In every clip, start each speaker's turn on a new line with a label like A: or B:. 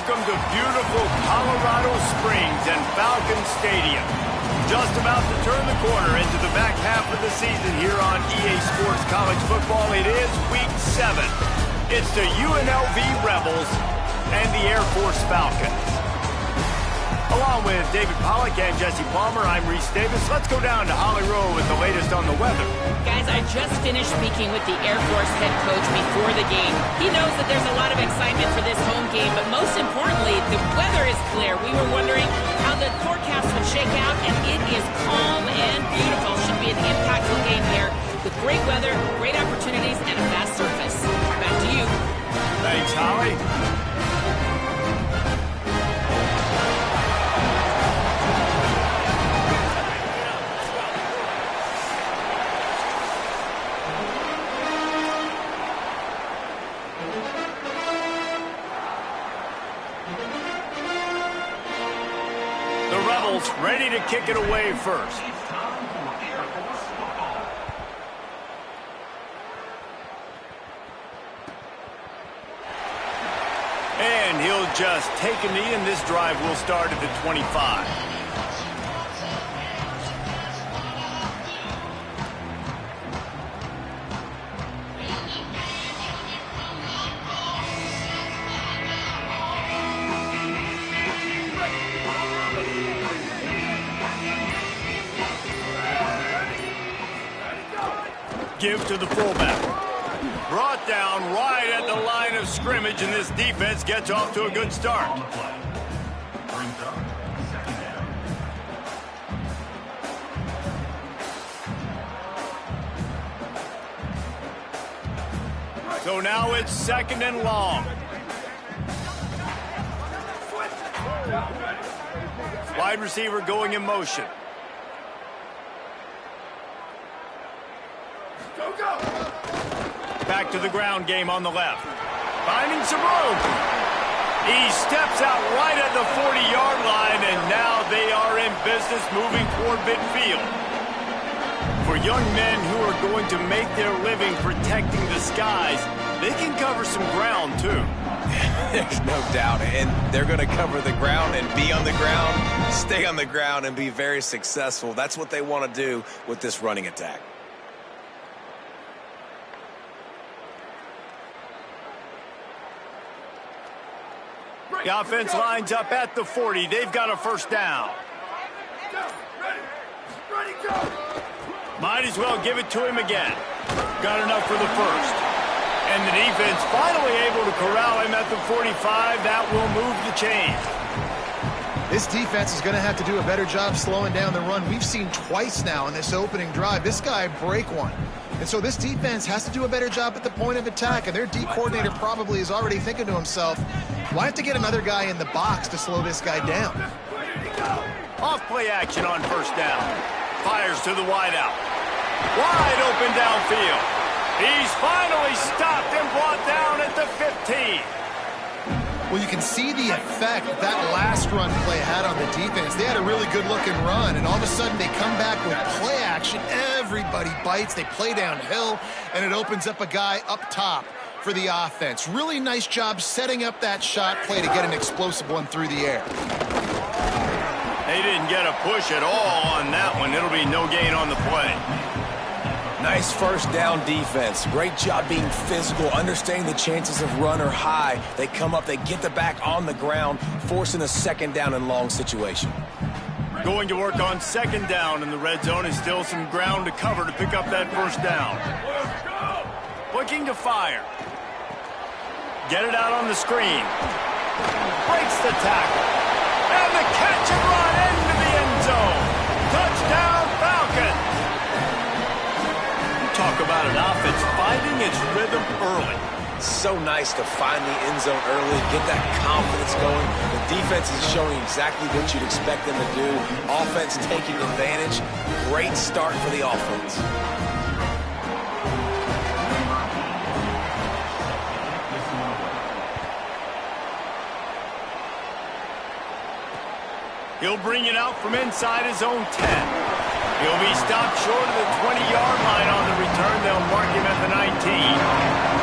A: Welcome to beautiful Colorado Springs and Falcon Stadium. Just about to turn the corner into the back half of the season here on EA Sports College Football. It is Week 7. It's the UNLV Rebels and the Air Force Falcons. Along with David Pollack and Jesse Palmer, I'm Reese Davis. Let's go down to Holly Rowe with the latest on the weather.
B: Guys, I just finished speaking with the Air Force head coach before the game. He knows that there's a lot of excitement for this home game, but most importantly, the weather is clear. We were wondering how the forecast would shake out, and it is calm and beautiful. Should be an impactful game here with great weather, great opportunities, and a fast surface. Back to you.
A: Thanks, Holly. Ready to kick it away first. And he'll just take a knee, and this drive will start at the 25. Give to the fullback. Brought down right at the line of scrimmage, and this defense gets off to a good start. So now it's second and long. Wide receiver going in motion. Back to the ground game on the left. Finding some room. He steps out right at the 40-yard line, and now they are in business moving toward midfield. For young men who are going to make their living protecting the skies, they can cover some ground, too.
C: There's no doubt, and they're going to cover the ground and be on the ground, stay on the ground, and be very successful. That's what they want to do with this running attack.
A: The offense lines up at the 40. They've got a first down. Ready, go. Might as well give it to him again. Got enough for the first. And the defense finally able to corral him at the 45. That will move the chains.
D: This defense is going to have to do a better job slowing down the run. We've seen twice now in this opening drive this guy break one. And so this defense has to do a better job at the point of attack, and their D coordinator probably is already thinking to himself, well, I have to get another guy in the box to slow this guy down.
A: Off play action on first down. Fires to the wideout. Wide open downfield. He's finally stopped and brought down at the 15.
D: Well, you can see the effect that last run play had on the defense. They had a really good-looking run, and all of a sudden they come back with play action. Everybody bites. They play downhill, and it opens up a guy up top for the offense. Really nice job setting up that shot play to get an explosive one through the air.
A: They didn't get a push at all on that one. It'll be no gain on the play.
C: Nice first down defense. Great job being physical, understanding the chances of run are high. They come up, they get the back on the ground, forcing a second down and long situation.
A: Going to work on second down in the red zone is still some ground to cover to pick up that first down. Looking to fire. Get it out on the screen. Breaks the tackle. And the catch and run into the end zone. Touchdown, Falcons. Talk about an offense finding its rhythm early.
C: So nice to find the end zone early, get that confidence going. The defense is showing exactly what you'd expect them to do. Offense taking advantage. Great start for the offense.
A: He'll bring it out from inside his own 10. He'll be stopped short of the 20-yard line on the return. They'll mark him at the 19.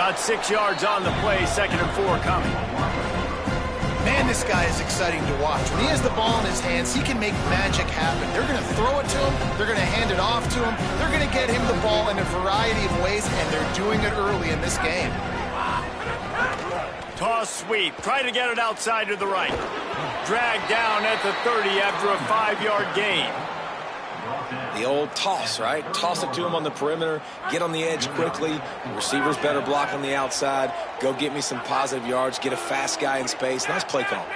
A: About 6 yards on the play, 2nd and 4 coming.
D: Man, this guy is exciting to watch. When he has the ball in his hands, he can make magic happen. They're going to throw it to him. They're going to hand it off to him. They're going to get him the ball in a variety of ways, and they're doing it early in this game.
A: Toss sweep. Try to get it outside to the right. Dragged down at the 30 after a 5-yard gain.
C: The old toss, right? Toss it to him on the perimeter, get on the edge quickly. Receivers better block on the outside. Go get me some positive yards, get a fast guy in space. Nice play call.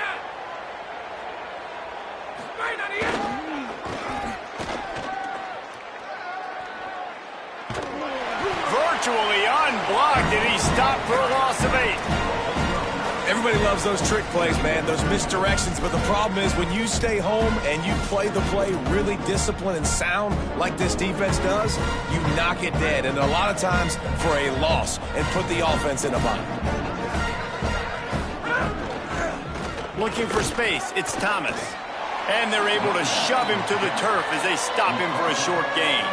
A: Virtually unblocked, and he stopped for a loss of 8.
C: Everybody loves those trick plays, man, those misdirections, but the problem is when you stay home and you play the play really disciplined and sound like this defense does, you knock it dead, and a lot of times for a loss, and put the offense in a bind.
A: Looking for space, it's Thomas. And they're able to shove him to the turf as they stop him for a short gain.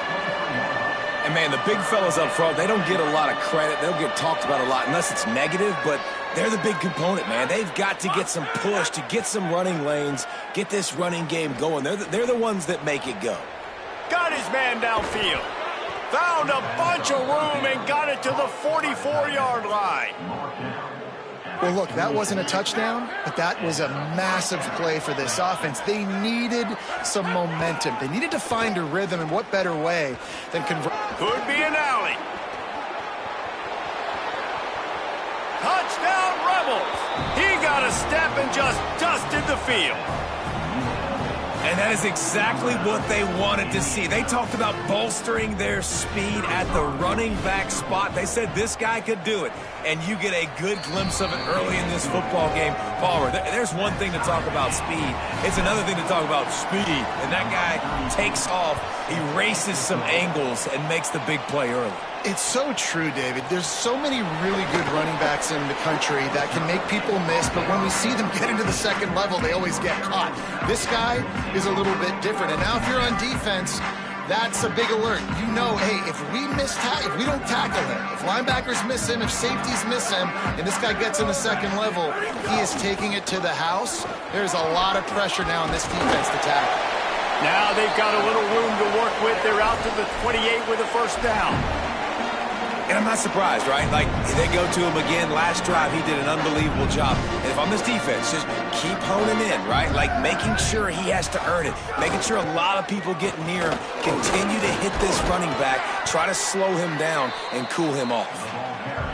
C: And, man, the big fellas up front, they don't get a lot of credit. They don't get talked about a lot unless it's negative, but they're the big component, man. They've got to get some push, to get some running lanes, get this running game going. They're the ones that make it go.
A: Got his man downfield. Found a bunch of room and got it to the 44-yard line.
D: Well, look, that wasn't a touchdown, but that was a massive play for this offense. They needed some momentum. They needed to find a rhythm, and what better way than convert.
A: Could be an alley. Touchdown, Rebels. He got a step and just dusted the field.
C: And that is exactly what they wanted to see. They talked about bolstering their speed at the running back spot. They said this guy could do it. And you get a good glimpse of it early in this football game. Palmer, there's one thing to talk about speed. It's another thing to talk about speed. And that guy takes off. He races some angles and makes the big play early.
D: It's so true, David. There's so many really good running backs in the country that can make people miss, but when we see them get into the second level, they always get caught. This guy is a little bit different. And now if you're on defense, that's a big alert. You know, hey, if we don't tackle him, if linebackers miss him, if safeties miss him, and this guy gets in the second level, he is taking it to the house. There's a lot of pressure now on this defense to tackle.
A: Now they've got a little room to work with. They're out to the 28 with a first down.
C: And I'm not surprised, right? Like, they go to him again. Last drive, he did an unbelievable job. And if I'm this defense, just keep honing in, right? Like, making sure he has to earn it. Making sure a lot of people get near him. Continue to hit this running back. Try to slow him down and cool him off.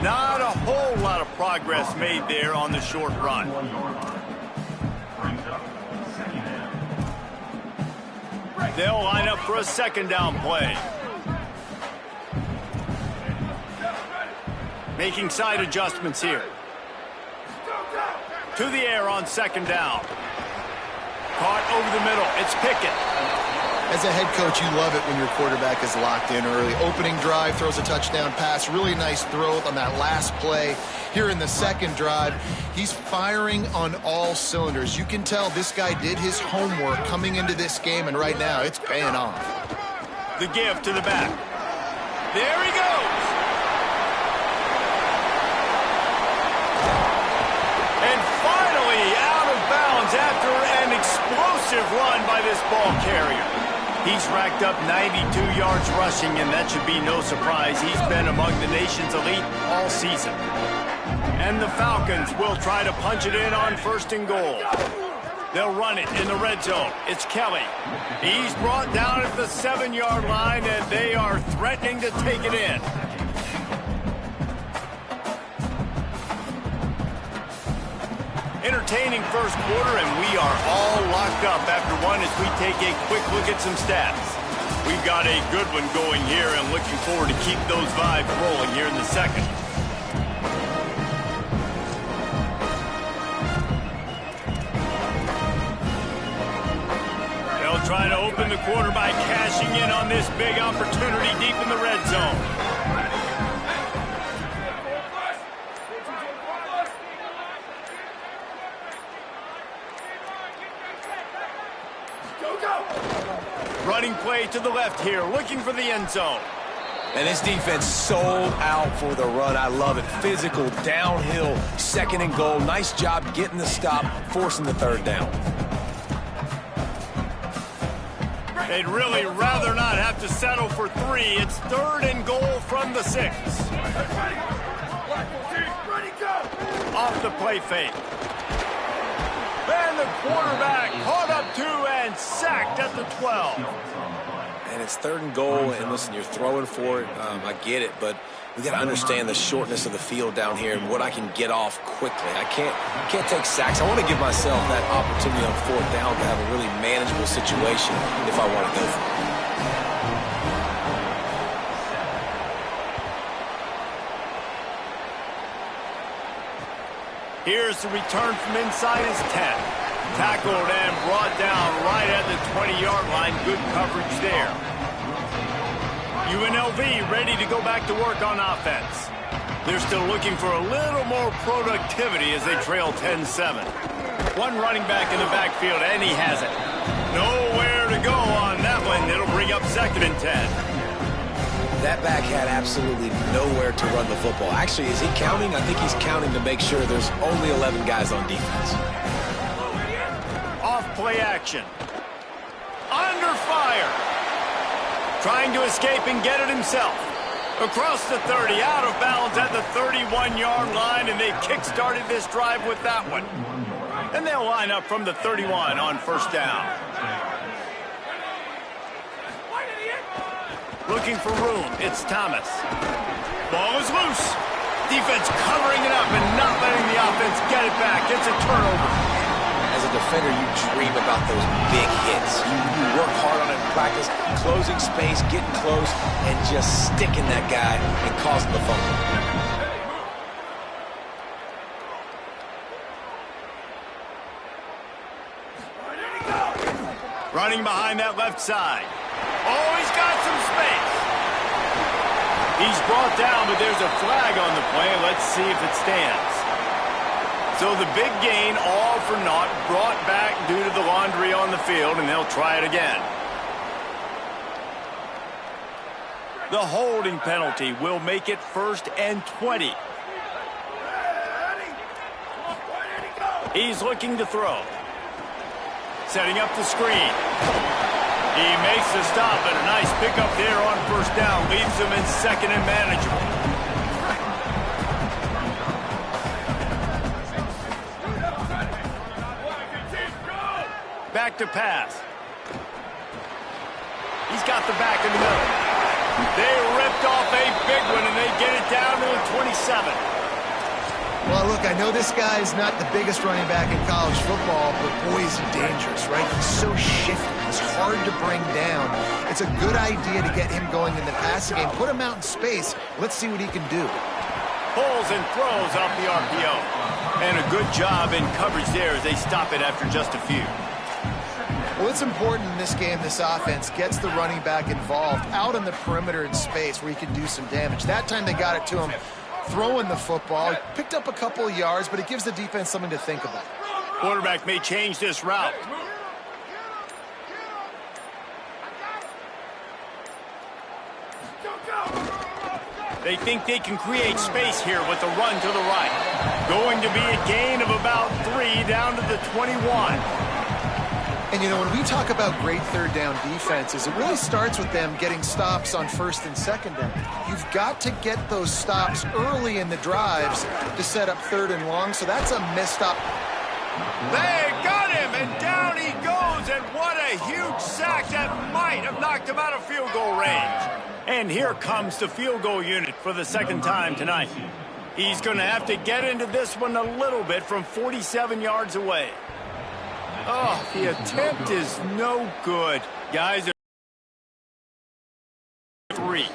A: Not a whole lot of progress made there on the short run. They'll line up for a second down play. Making side adjustments here. To the air on second down. Caught over the middle. It's Pickett.
D: As a head coach, you love it when your quarterback is locked in early. Opening drive, throws a touchdown pass. Really nice throw on that last play. Here in the second drive, he's firing on all cylinders. You can tell this guy did his homework coming into this game, and right now it's paying off.
A: The give to the back. There he goes. And finally out of bounds after an explosive run by this ball carrier. He's racked up 92 yards rushing, and that should be no surprise. He's been among the nation's elite all season. And the Falcons will try to punch it in on first and goal. They'll run it in the red zone. It's Kelly. He's brought down at the 7-yard line, and they are threatening to take it in. Entertaining first quarter, and we are all locked up after one as we take a quick look at some stats. We've got a good one going here, and looking forward to keep those vibes rolling here in the second. They'll try to open the quarter by cashing in on this big opportunity deep in the red zone. Running play to the left here, looking for the end zone.
C: And this defense sold out for the run. I love it. Physical, downhill, second and goal. Nice job getting the stop, forcing the third down.
A: They'd really rather not have to settle for 3. It's third and goal from the 6. Off the play fake. And the quarterback caught up 2 and sacked at the 12.
C: And it's third and goal, and listen, you're throwing for it. I get it, but we got to understand the shortness of the field down here and what I can get off quickly. I can't take sacks. I want to give myself that opportunity on fourth down to have a really manageable situation if I want to go for it.
A: Here's the return from inside his 10. Tackled and brought down right at the 20-yard line. Good coverage there. UNLV ready to go back to work on offense. They're still looking for a little more productivity as they trail 10-7. One running back in the backfield, and he has it. Nowhere to go on that one. It'll bring up second and 10.
C: That back had absolutely nowhere to run the football. Actually, is he counting? I think he's counting to make sure there's only 11 guys on defense.
A: Off play action. Under fire. Trying to escape and get it himself. Across the 30, out of bounds at the 31-yard line, and they kick-started this drive with that one. And they'll line up from the 31 on first down. Looking for room, it's Thomas. Ball is loose. Defense covering it up and not letting the offense get it back. It's a turnover.
C: As a defender, you dream about those big hits. You work hard on it in practice, closing space, getting close, and just sticking that guy and causing the fumble.
A: Running behind that left side. Oh, he's got some space. He's brought down, but there's a flag on the play. Let's see if it stands. So the big gain, all for naught, brought back due to the laundry on the field, and they'll try it again. The holding penalty will make it 1st and 20. He's looking to throw. Setting up the screen. He makes the stop, and a nice pickup there on first down. Leaves him in second and manageable. Back to pass. He's got the back in the middle. They ripped off a big one, and they get it down to the 27.
D: Well, look, I know this guy's not the biggest running back in college football, but boy, is he dangerous, right? He's so shifty. He's hard to bring down. It's a good idea to get him going in the passing game. Put him out in space. Let's see what he can do.
A: Pulls and throws off the RPO. And a good job in coverage there as they stop it after just a few.
D: Well, it's important in this game, this offense gets the running back involved out on the perimeter in space where he can do some damage. That time they got it to him throwing the football. He picked up a couple of yards, but it gives the defense something to think about.
A: Quarterback may change this route. They think they can create space here with the run to the right. Going to be a gain of about 3 down to the 21.
D: And, you know, when we talk about great third down defenses, it really starts with them getting stops on first and second down. You've got to get those stops early in the drives to set up third and long, so that's a missed up.
A: They got him, and down he goes, and what a huge sack that might have knocked him out of field goal range. And here comes the field goal unit for the second time tonight. He's going to have to get into this one a little bit from 47 yards away. Oh, the attempt is no good. Guys, 3.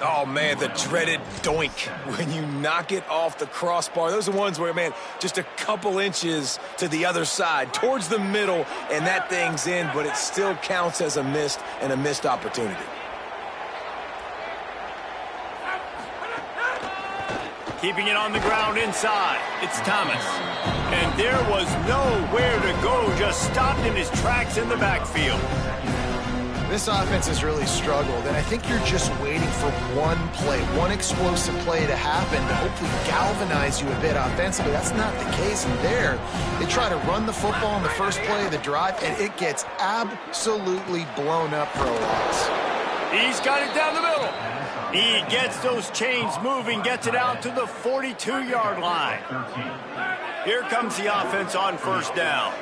C: Oh, man, the dreaded doink when you knock it off the crossbar. Those are the ones where, man, just a couple inches to the other side, towards the middle, and that thing's in, but it still counts as a missed opportunity.
A: Keeping it on the ground inside. It's Thomas. And there was nowhere to go, just stopped in his tracks in the backfield.
D: This offense has really struggled, and I think you're just waiting for one play, one explosive play to happen to hopefully galvanize you a bit offensively. That's not the case in there. They try to run the football in the first play of the drive, and it gets absolutely blown up for a loss.
A: He's got it down the middle. He gets those chains moving, gets it out to the 42-yard line. Here comes the offense on first down.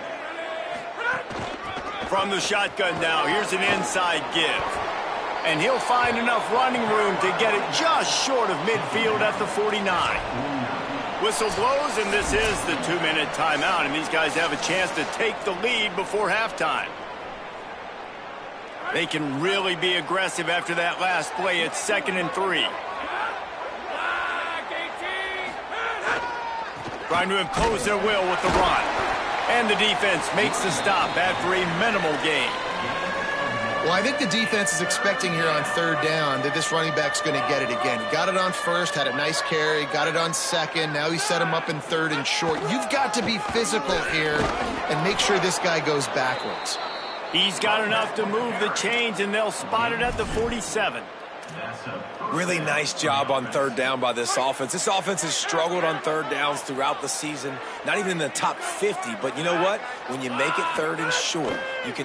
A: From the shotgun now, here's an inside give. And he'll find enough running room to get it just short of midfield at the 49. Whistle blows, and this is the 2-minute timeout, and these guys have a chance to take the lead before halftime. They can really be aggressive after that last play. It's 2nd and 3. Trying to impose their will with the run. And the defense makes the stop after a minimal gain.
D: Well, I think the defense is expecting here on third down that this running back's going to get it again. He got it on first, had a nice carry, got it on second. Now he set him up in third and short. You've got to be physical here and make sure this guy goes backwards.
A: He's got enough to move the chains, and they'll spot it at the 47.
C: Really nice job on third down by this offense. This offense has struggled on third downs throughout the season. Not even in the top 50, but you know what? When you make it third and short,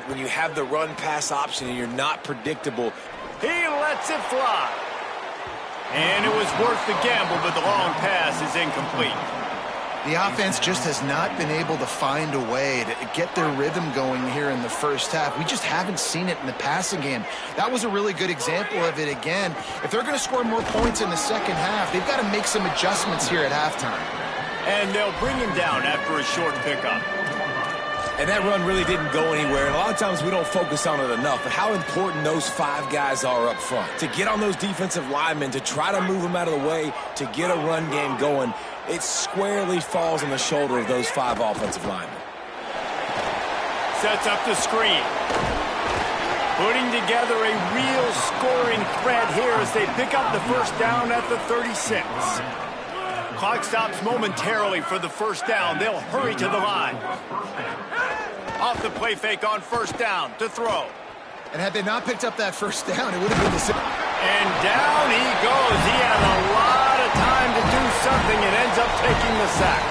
C: when you have the run-pass option and you're not predictable.
A: He lets it fly. And it was worth the gamble, but the long pass is incomplete.
D: The offense just has not been able to find a way to get their rhythm going here in the first half. We just haven't seen it in the passing game. That was a really good example of it again. If they're going to score more points in the second half, they've got to make some adjustments here at halftime.
A: And they'll bring him down after a short pickup.
C: And that run really didn't go anywhere. And a lot of times we don't focus on it enough, but how important those 5 guys are up front. To get on those defensive linemen, to try to move them out of the way, to get a run game going, it squarely falls on the shoulder of those 5 offensive linemen.
A: Sets up the screen. Putting together a real scoring threat here as they pick up the first down at the 36. Clock stops momentarily for the first down. They'll hurry to the line. Off the play fake on first down to throw.
D: And had they not picked up that first down, it would have been the same.
A: And down he goes. He had a lot of time to do something and ends up taking the sack.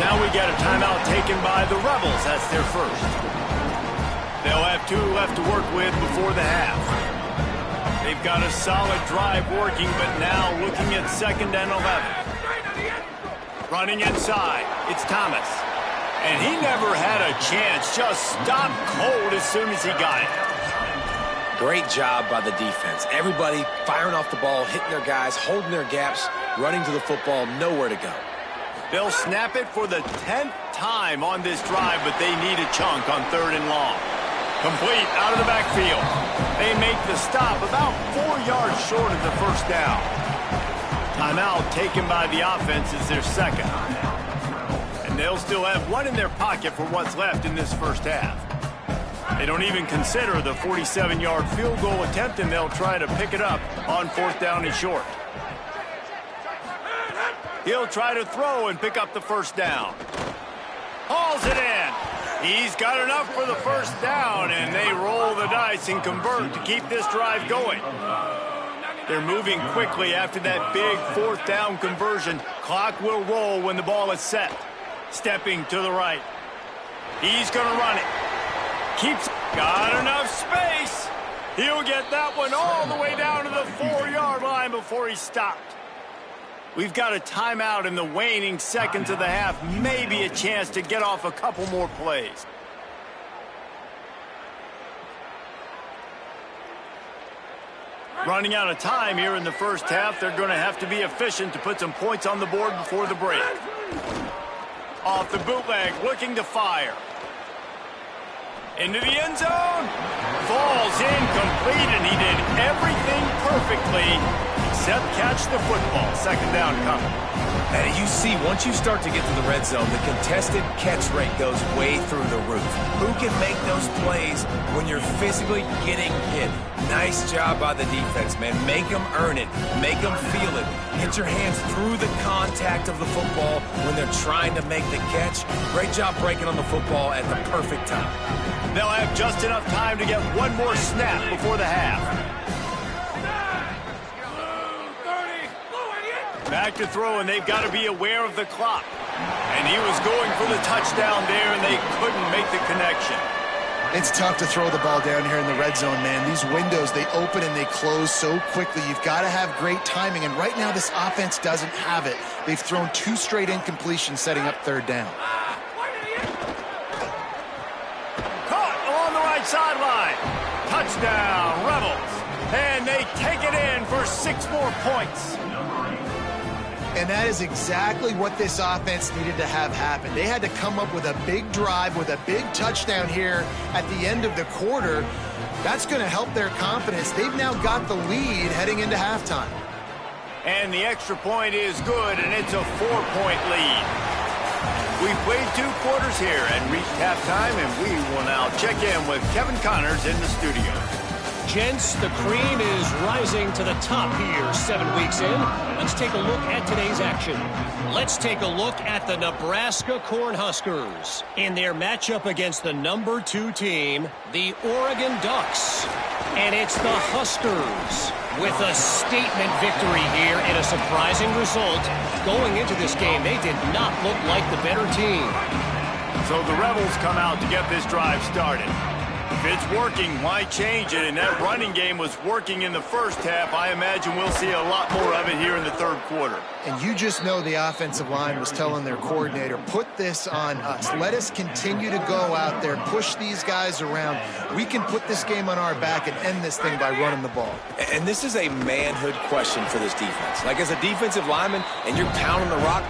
A: Now we get a timeout taken by the Rebels. That's their first. They'll have 2 left to work with before the half. They've got a solid drive working, but now looking at 2nd and 11. Running inside, it's Thomas. And he never had a chance, just stopped cold as soon as he got it.
C: Great job by the defense. Everybody firing off the ball, hitting their guys, holding their gaps, running to the football, nowhere to go.
A: They'll snap it for the 10th time on this drive, but they need a chunk on 3rd and long. Complete out of the backfield. They make the stop about 4 yards short of the first down. Timeout taken by the offense is their second. And they'll still have 1 in their pocket for what's left in this first half. They don't even consider the 47-yard field goal attempt, and they'll try to pick it up on 4th down and short. He'll try to throw and pick up the first down. Hauls it in. He's got enough for the first down, and they roll the dice and convert to keep this drive going. They're moving quickly after that big 4th down conversion. Clock will roll when the ball is set. Stepping to the right. He's going to run it. Got enough space. He'll get that one all the way down to the 4-yard line before he stopped. We've got a timeout in the waning seconds of the half. Maybe a chance to get off a couple more plays. Running out of time here in the first half. They're going to have to be efficient to put some points on the board before the break. Off the bootleg, looking to fire. Into the end zone. Falls incomplete, and he did everything perfectly except catch the football. 2nd down coming.
C: And you see, once you start to get to the red zone, the contested catch rate goes way through the roof. Who can make those plays when you're physically getting hit? Nice job by the defense, man. Make them earn it. Make them feel it. Get your hands through the contact of the football when they're trying to make the catch. Great job breaking on the football at the perfect time.
A: They'll have just enough time to get one more snap before the half. Back to throw, and they've got to be aware of the clock. And he was going for the touchdown there, and they couldn't make the connection.
D: It's tough to throw the ball down here in the red zone, man. These windows, they open and they close so quickly. You've got to have great timing, and right now this offense doesn't have it. They've thrown 2 straight incompletions setting up 3rd down.
A: Caught along the right sideline. Touchdown, Rebels. And they take it in for 6 more points.
D: And that is exactly what this offense needed to have happen. They had to come up with a big drive with a big touchdown here at the end of the quarter. That's going to help their confidence. They've now got the lead heading into halftime.
A: And the extra point is good, and it's a 4-point lead. We've played 2 quarters here and reached halftime, and we will now check in with Kevin Connors in the studio.
E: Gents, the cream is rising to the top here 7 weeks in. Let's take a look at today's action. Let's take a look at the Nebraska Cornhuskers in their matchup against the number 2 team, the Oregon Ducks. And it's the Huskers with a statement victory here and a surprising result. Going into this game, they did not look like the better team.
A: So the Rebels come out to get this drive started. If it's working, why change it? And that running game was working in the first half. I imagine we'll see a lot more of it here in the 3rd quarter.
D: And you just know the offensive line was telling their coordinator, put this on us. Let us continue to go out there, push these guys around. We can put this game on our back and end this thing by running the ball.
C: And this is a manhood question for this defense. Like, as a defensive lineman, and you're pounding the rock,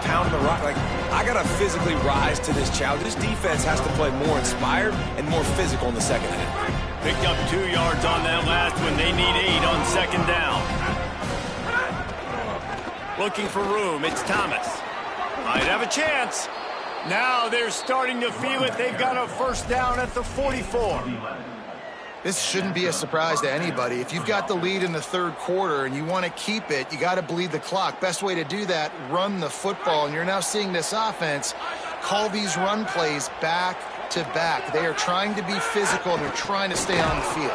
C: like, I got to physically rise to this challenge. This defense has to play more inspired and more physical in the second half.
A: Picked up 2 yards on that last one. They need 8 on 2nd down. Looking for room. It's Thomas. Might have a chance. Now they're starting to feel it. They've got a 1st down at the 44.
D: This shouldn't be a surprise to anybody. If you've got the lead in the 3rd quarter and you want to keep it, you got to bleed the clock. Best way to do that, run the football. And you're now seeing this offense call these run plays back to back. They are trying to be physical, and they're trying to stay on the field.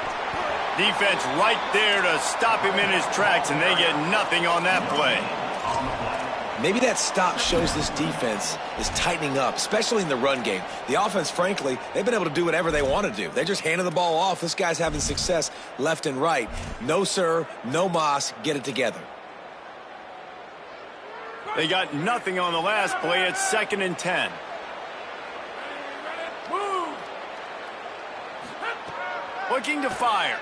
A: Defense right there to stop him in his tracks, and they get nothing on that play.
C: Maybe that stop shows this defense is tightening up, especially in the run game. The offense, frankly, they've been able to do whatever they want to do. They're just handing the ball off. This guy's having success left and right. No, sir, no mas, get it together.
A: They got nothing on the last play. It's 2nd and 10. Looking to fire.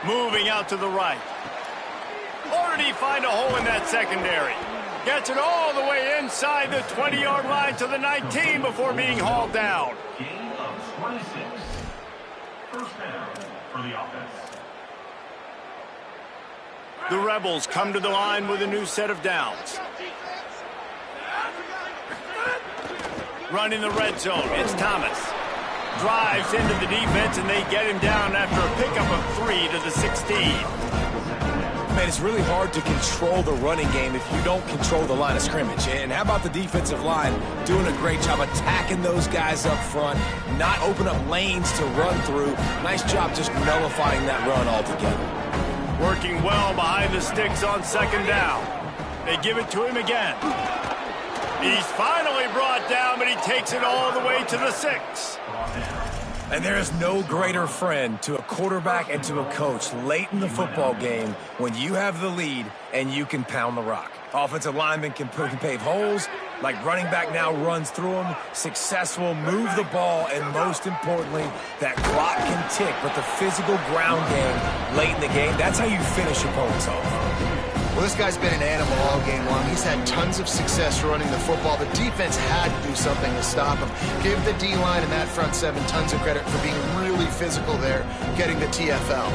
A: Moving out to the right. Or did he find a hole in that secondary? Gets it all the way inside the 20-yard line to the 19 before being hauled down.
F: Gain of 26. 1st down for the offense.
A: The Rebels come to the line with a new set of downs. Running the red zone. It's Thomas. Drives into the defense, and they get him down after a pickup of 3 to the 16.
C: Man, it's really hard to control the running game if you don't control the line of scrimmage. And how about the defensive line doing a great job attacking those guys up front, not open up lanes to run through. Nice job just nullifying that run altogether.
A: Working well behind the sticks on 2nd down. They give it to him again. He's finally brought down, but he takes it all the way to the 6.
C: And there is no greater friend to a quarterback and to a coach late in the football game when you have the lead and you can pound the rock. Offensive linemen can pave holes, like running back now runs through them, successful, move the ball, and most importantly, that clock can tick. But the physical ground game late in the game, that's how you finish opponents off.
D: Well, this guy's been an animal all game long. He's had tons of success running the football. The defense had to do something to stop him. Give the D-line and that front 7 tons of credit for being really physical there, getting the TFL.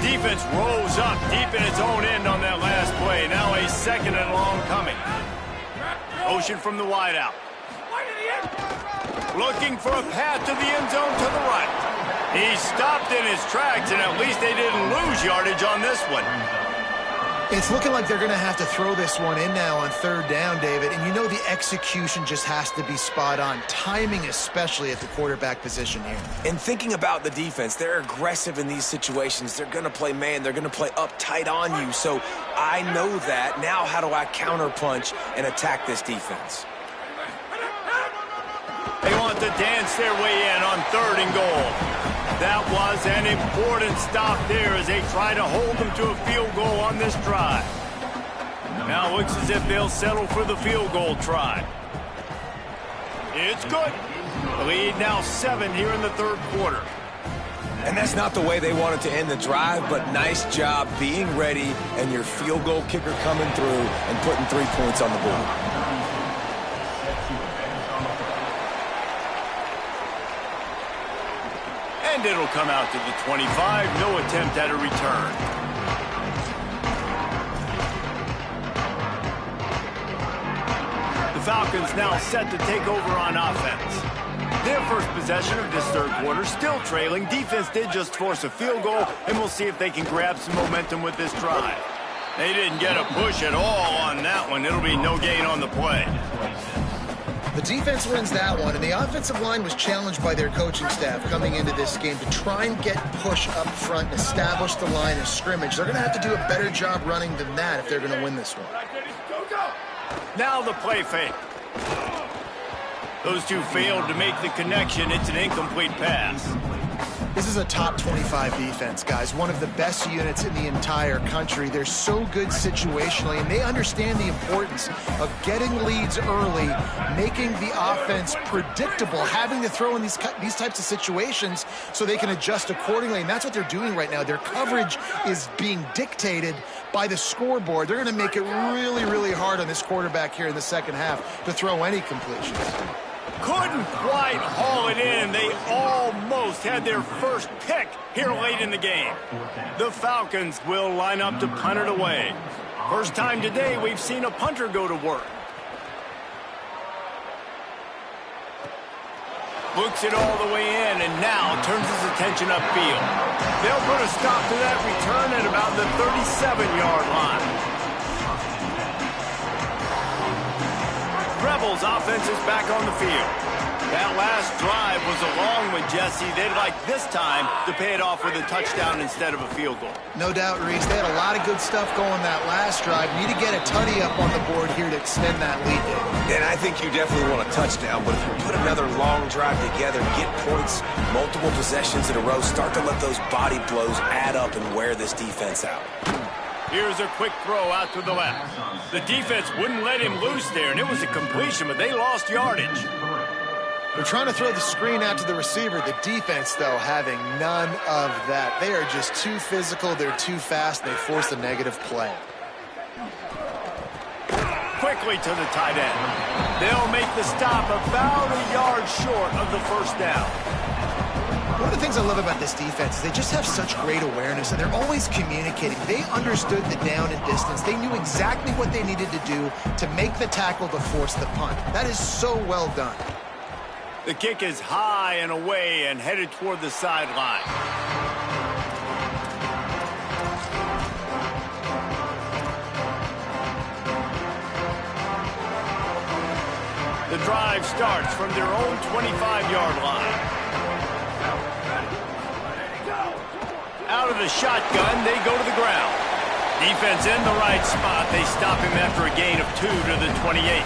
A: defense rose up deep in its own end on that last play. Now a second and long coming. Motion from the wideout. Looking for a path to the end zone to the right. He stopped in his tracks, and at least they didn't lose yardage on this one.
D: It's looking like they're going to have to throw this one in now on third down, David. And you know the execution just has to be spot on. Timing especially at the quarterback position here.
C: And thinking about the defense, they're aggressive in these situations. They're going to play man. They're going to play up tight on you. So I know that. Now how do I counterpunch and attack this defense?
A: They want to dance their way in on 3rd and goal. That was an important stop there as they try to hold them to a field goal on this drive. Now it looks as if they'll settle for the field goal try. It's good. The lead now 7 here in the 3rd quarter.
C: And that's not the way they wanted to end the drive, but nice job being ready and your field goal kicker coming through and putting 3 points on the board.
A: And it'll come out to the 25. No attempt at a return. The Falcons now set to take over on offense. Their first possession of this 3rd quarter, still trailing. Defense did just force a field goal, and we'll see if they can grab some momentum with this drive. They didn't get a push at all on that one. It'll be no gain on the play.
D: The defense wins that one, and the offensive line was challenged by their coaching staff coming into this game to try and get push up front and establish the line of scrimmage. They're going to have to do a better job running than that if they're going to win this one.
A: Now the play fake. Those two failed to make the connection. It's an incomplete pass.
D: This is a top 25 defense, guys. One of the best units in the entire country. They're so good situationally, and they understand the importance of getting leads early, making the offense predictable, having to throw in these types of situations so they can adjust accordingly, and that's what they're doing right now. Their coverage is being dictated by the scoreboard. They're going to make it really, really hard on this quarterback here in the second half to throw any completions.
A: Couldn't quite haul it in. They almost had their first pick here late in the game. The Falcons will line up to punt it away. First time today we've seen a punter go to work. Looks it all the way in and now turns his attention upfield. They'll put a stop to that return at about the 37-yard line. Rebels offense is back on the field. That last drive was a long one, Jesse. They'd like this time to pay it off with a touchdown instead of a field goal.
D: No doubt, Reese. They had a lot of good stuff going that last drive. Need to get a tutty up on the board here to extend that lead.
C: And I think you definitely want a touchdown, but if you put another long drive together, get points, multiple possessions in a row, start to let those body blows add up and wear this defense out.
A: Here's a quick throw out to the left. The defense wouldn't let him loose there, and it was a completion, but they lost yardage.
D: They're trying to throw the screen out to the receiver. The defense, though, having none of that. They are just too physical. They're too fast. They force a negative play.
A: Quickly to the tight end. They'll make the stop about a yard short of the first down.
D: One of the things I love about this defense is they just have such great awareness, and they're always communicating. They understood the down and distance. They knew exactly what they needed to do to make the tackle to force the punt. That is so well done.
A: The kick is high and away and headed toward the sideline. The drive starts from their own 25-yard line. Out of the shotgun, they go to the ground. Defense in the right spot. They stop him after a gain of 2 to the 28.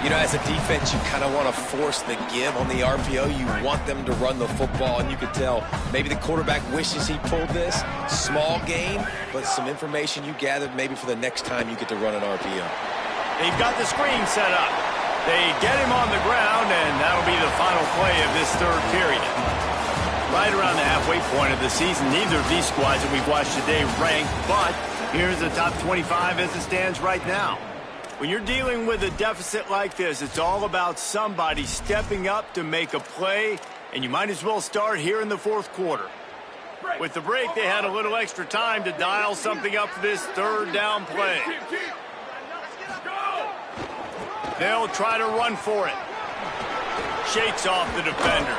C: You know, as a defense, you kind of want to force the give on the RPO. You want them to run the football, and you could tell maybe the quarterback wishes he pulled this. Small gain, but some information you gathered maybe for the next time you get to run an RPO.
A: They've got the screen set up. They get him on the ground, and that'll be the final play of this third period. Right around the halfway point of the season, neither of these squads that we've watched today rank, but here's the top 25 as it stands right now. When you're dealing with a deficit like this, it's all about somebody stepping up to make a play, and you might as well start here in the fourth quarter. With the break, they had a little extra time to dial something up for this third down play. They'll try to run for it. Shakes off the defender.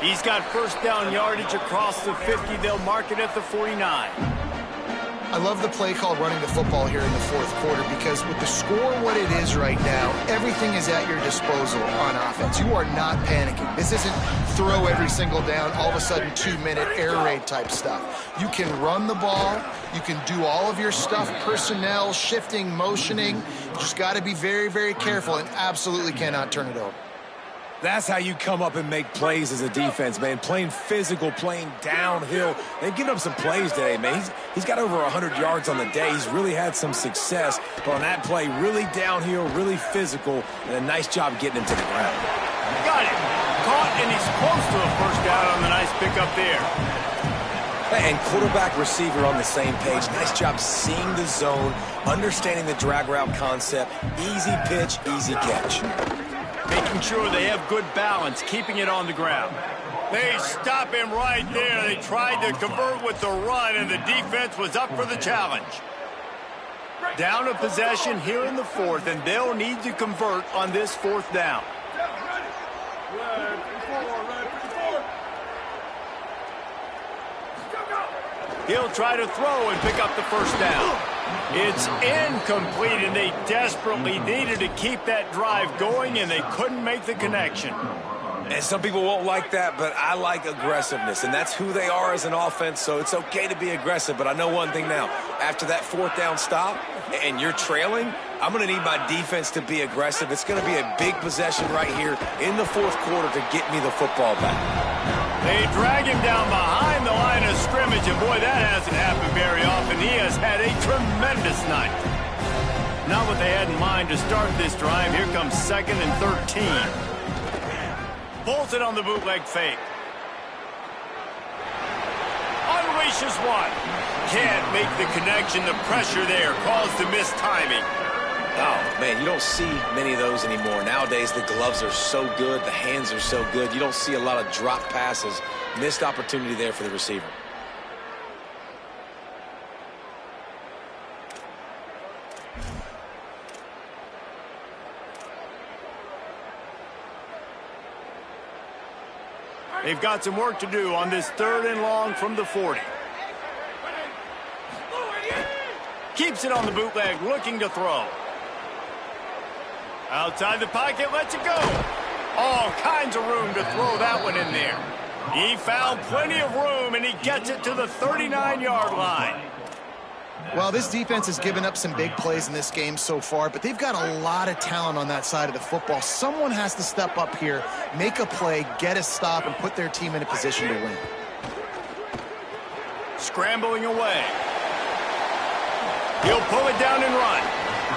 A: He's got first down yardage across the 50. They'll mark it at the 49.
D: I love the play call running the football here in the fourth quarter because with the score what it is right now, everything is at your disposal on offense. You are not panicking. This isn't throw every single down, all of a sudden 2-minute air raid type stuff. You can run the ball. You can do all of your stuff, personnel, shifting, motioning. You just got to be very, very careful and absolutely cannot turn it over.
C: That's how you come up and make plays as a defense, man. Playing physical, playing downhill. They've given up some plays today, man. He's got over 100 yards on the day. He's really had some success. But on that play, really downhill, really physical, and a nice job getting him to the ground.
A: Got it. Caught, and he's close to a first down on the nice pickup there.
C: And quarterback, receiver on the same page. Nice job seeing the zone, understanding the drag route concept. Easy pitch, easy catch.
A: Making sure they have good balance, keeping it on the ground. They stop him right there. They tried to convert with the run, and the defense was up for the challenge. Down a possession here in the fourth, and they'll need to convert on this fourth down. He'll try to throw and pick up the first down. It's incomplete, and they desperately needed to keep that drive going, and they couldn't make the connection.
C: And some people won't like that, but I like aggressiveness, and that's who they are as an offense, so it's okay to be aggressive. But I know one thing now. After that fourth down stop and you're trailing, I'm going to need my defense to be aggressive. It's going to be a big possession right here in the fourth quarter to get me the football back.
A: They drag him down behind the line of scrimmage, and boy, that hasn't happened very often. He has had a tremendous night. Not what they had in mind to start this drive. Here comes 2nd and 13. Pulls it on the bootleg fake. Unleashes one. Can't make the connection. The pressure there caused the missed timing.
C: Oh, man, you don't see many of those anymore. Nowadays, the gloves are so good. The hands are so good. You don't see a lot of drop passes. Missed opportunity there for the receiver.
A: They've got some work to do on this 3rd and long from the 40. Keeps it on the bootleg, looking to throw. Outside the pocket, lets it go. All kinds of room to throw that one in there. He found plenty of room, and he gets it to the 39-yard line.
D: Well, this defense has given up some big plays in this game so far, but they've got a lot of talent on that side of the football. Someone has to step up here, make a play, get a stop, and put their team in a position to win.
A: Scrambling away. He'll pull it down and run.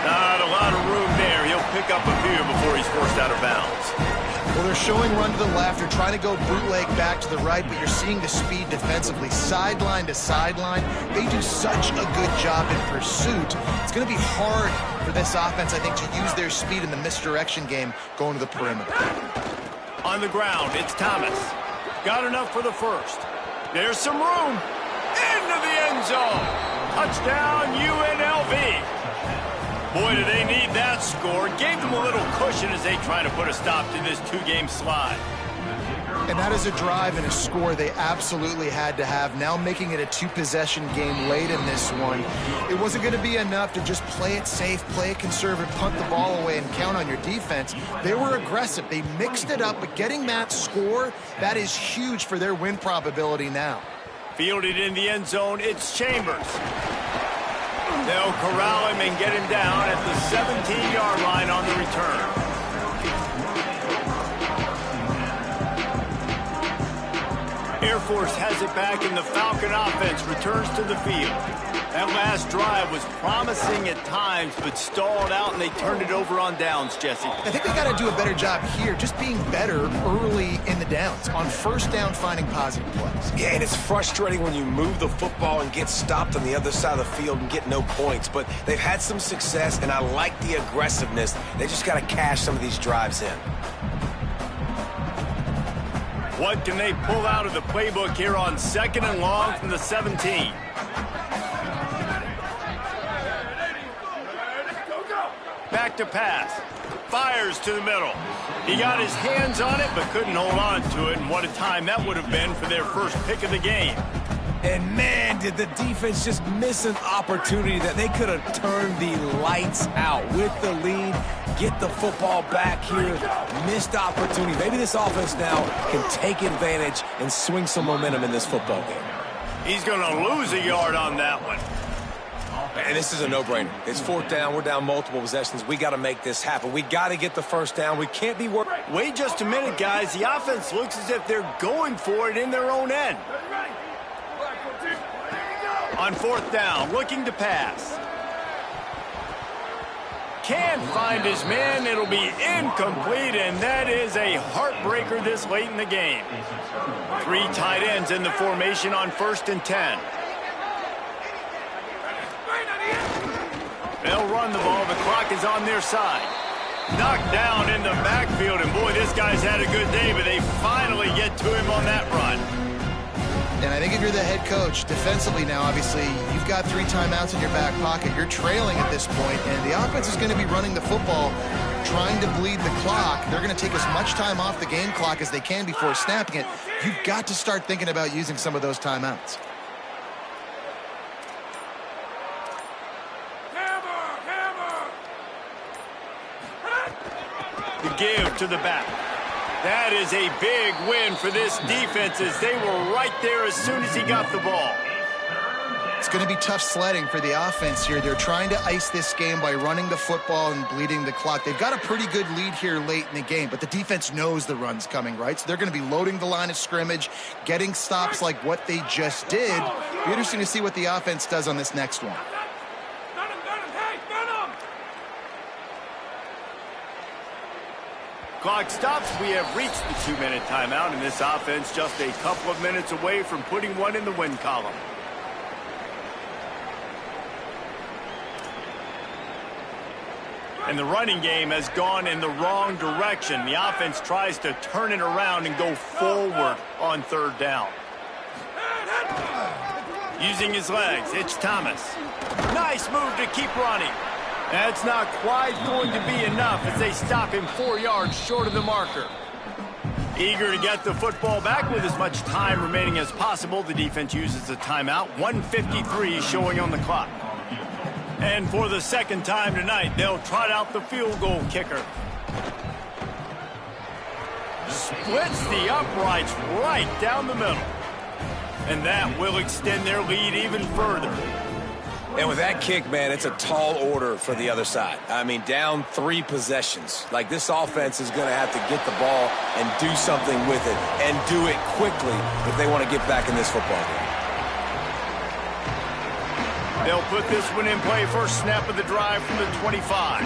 A: Not a lot of room there. He'll pick up a few before he's forced out of bounds.
D: Well, they're showing run to the left. They're trying to go bootleg back to the right, but you're seeing the speed defensively, sideline to sideline. They do such a good job in pursuit. It's going to be hard for this offense, I think, to use their speed in the misdirection game going to the perimeter.
A: On the ground, it's Thomas. Got enough for the first. There's some room. Into the end zone. Touchdown, UNLV. Boy, do they need that score. Gave them a little cushion as they try to put a stop to this 2-game slide.
D: And that is a drive and a score they absolutely had to have. Now making it a 2-possession game late in this one. It wasn't going to be enough to just play it safe, play it conservative, punt the ball away, and count on your defense. They were aggressive. They mixed it up, but getting that score, that is huge for their win probability now.
A: Fielded in the end zone, it's Chambers. They'll corral him and get him down at the 17-yard line on the return. Air Force has it back, and the Falcon offense returns to the field. That last drive was promising at times, but stalled out, and they turned it over on downs, Jesse.
D: I think they got to do a better job here, just being better early in the downs. On first down, finding positive plays.
C: Yeah, and it's frustrating when you move the football and get stopped on the other side of the field and get no points. But they've had some success, and I like the aggressiveness. They just got to cash some of these drives in.
A: What can they pull out of the playbook here on 2nd and long from the 17? Back to pass. Fires to the middle. He got his hands on it, but couldn't hold on to it. And what a time that would have been for their first pick of the game.
C: And man, did the defense just miss an opportunity that they could have turned the lights out with the lead, get the football back here. Missed opportunity. Maybe this offense now can take advantage and swing some momentum in this football game.
A: He's going to lose a yard on that one.
C: And this is a no-brainer. It's 4th down. We're down multiple possessions. We got to make this happen. We got to get the first down. We can't be worried.
A: Wait just a minute, guys. The offense looks as if they're going for it in their own end. On 4th down, looking to pass. Can't find his man. It'll be incomplete, and that is a heartbreaker this late in the game. 3 tight ends in the formation on 1st and 10. They'll run the ball. The clock is on their side. Knocked down in the backfield, and boy, this guy's had a good day, but they finally get to him on that run.
D: And I think if you're the head coach, defensively now, obviously, you've got 3 timeouts in your back pocket. You're trailing at this point, and the offense is going to be running the football, trying to bleed the clock. They're going to take as much time off the game clock as they can before snapping it. You've got to start thinking about using some of those timeouts.
A: The give to the back. That is a big win for this defense as they were right there as soon as he got the ball.
D: It's going to be tough sledding for the offense here. They're trying to ice this game by running the football and bleeding the clock. They've got a pretty good lead here late in the game, but the defense knows the run's coming, right? So they're going to be loading the line of scrimmage, getting stops like what they just did. It'll be interesting to see what the offense does on this next one.
A: Clock stops. We have reached the 2-minute timeout, and this offense just a couple of minutes away from putting one in the win column. And the running game has gone in the wrong direction. The offense tries to turn it around and go forward on 3rd down. Using his legs, it's Thomas. Nice move to keep running. That's not quite going to be enough as they stop him 4 yards short of the marker. Eager to get the football back with as much time remaining as possible. The defense uses a timeout. 1:53 showing on the clock. And for the 2nd time tonight, they'll trot out the field goal kicker. Splits the uprights right down the middle. And that will extend their lead even further.
C: And with that kick, man, it's a tall order for the other side. I mean, down 3 possessions. Like, this offense is going to have to get the ball and do something with it, and do it quickly if they want to get back in this football game.
A: They'll put this one in play. First snap of the drive from the 25.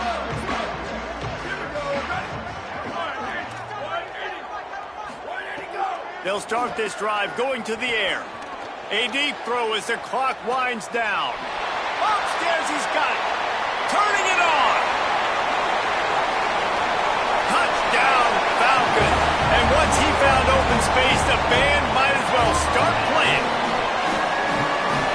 A: They'll start this drive going to the air. A deep throw as the clock winds down. Upstairs, he's got it. Turning it on. Touchdown, Falcon. And once he found open space, the band might as well start playing.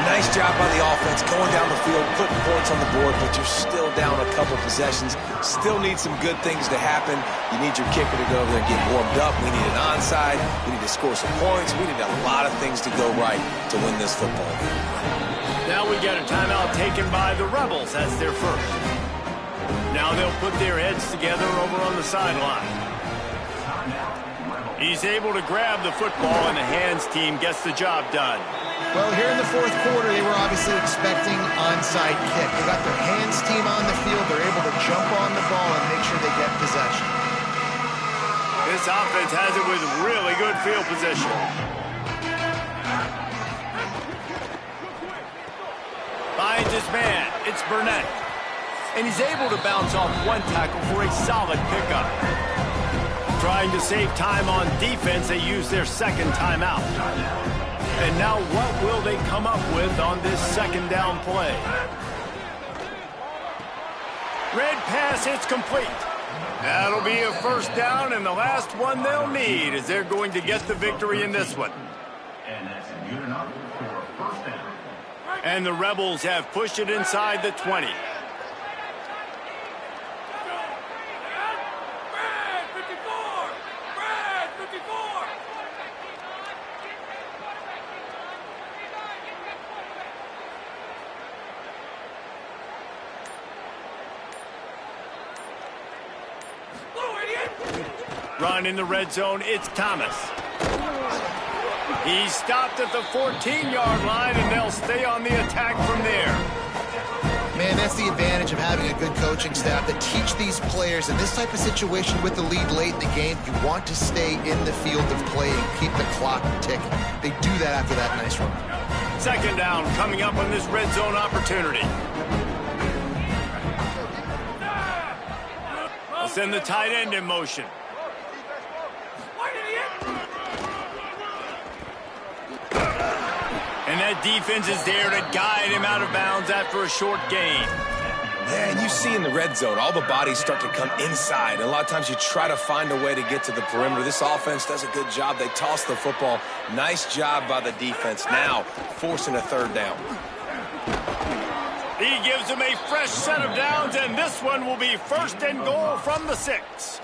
C: Nice job by the offense going down the field, putting points on the board, but you're still down a couple possessions. Still need some good things to happen. You need your kicker to go over there and get warmed up. We need an onside. We need to score some points. We need a lot of things to go right to win this football game.
A: Now we get a timeout taken by the Rebels. That's their first. Now they'll put their heads together over on the sideline. He's able to grab the football, and the hands team gets the job done.
D: Well, here in the 4th quarter, they were obviously expecting onside kick. They got their hands team on the field. They're able to jump on the ball and make sure they get possession.
A: This offense has it with really good field position. Finds his man. It's Burnett. And he's able to bounce off one tackle for a solid pickup. Trying to save time on defense, they use their 2nd timeout. And now what will they come up with on this 2nd down play? Red pass, it's complete. That'll be a first down, and the last one they'll need as they're going to get the victory in this one.
F: And that's good enough for a first down.
A: And the Rebels have pushed it inside the 20. Run in the red zone, it's Thomas. He's stopped at the 14-yard line, and they'll stay on the attack from there.
D: Man, that's the advantage of having a good coaching staff that teach these players in this type of situation with the lead late in the game. You want to stay in the field of play and keep the clock ticking. They do that after that nice run.
A: Second down coming up on this red zone opportunity. They'll send the tight end in motion. And that defense is there to guide him out of bounds after a short gain.
C: Yeah, and you see in the red zone, all the bodies start to come inside. And a lot of times you try to find a way to get to the perimeter. This offense does a good job. They toss the football. Nice job by the defense. Now forcing a third down.
A: He gives him a fresh set of downs, and this one will be first and goal from the 6.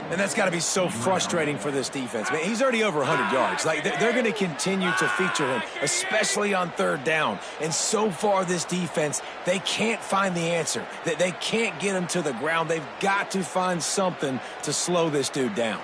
C: And that's got to be so frustrating for this defense. Man, he's already over 100 yards. Like, they're going to continue to feature him, especially on third down. And so far, this defense, they can't find the answer. They can't get him to the ground. They've got to find something to slow this dude down.